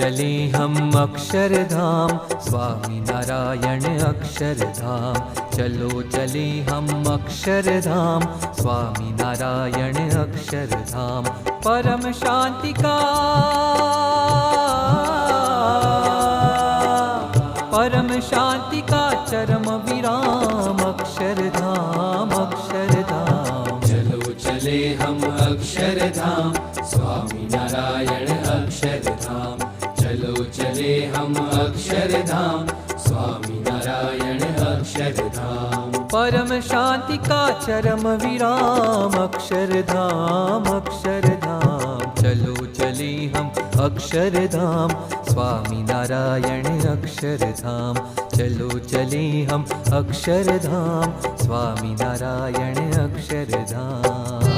चले हम अक्षरधाम, स्वामी नारायण अक्षरधाम। चलो चले हम अक्षरधाम, स्वामी नारायण अक्षरधाम। परम शांति का, परम शांति का चरम विराम अक्षरधाम, अक्षरधाम। चलो चले हम अक्षरधाम, स्वामी नारायण अक्षरधाम। चलो चले हम अक्षरधाम, स्वामी नारायण अक्षरधाम। परम शांति का चरम विराम अक्षरधाम, अक्षरधाम। चलो चले हम अक्षरधाम, स्वामी नारायण अक्षरधाम। चलो चले हम अक्षरधाम, स्वामी नारायण अक्षरधाम।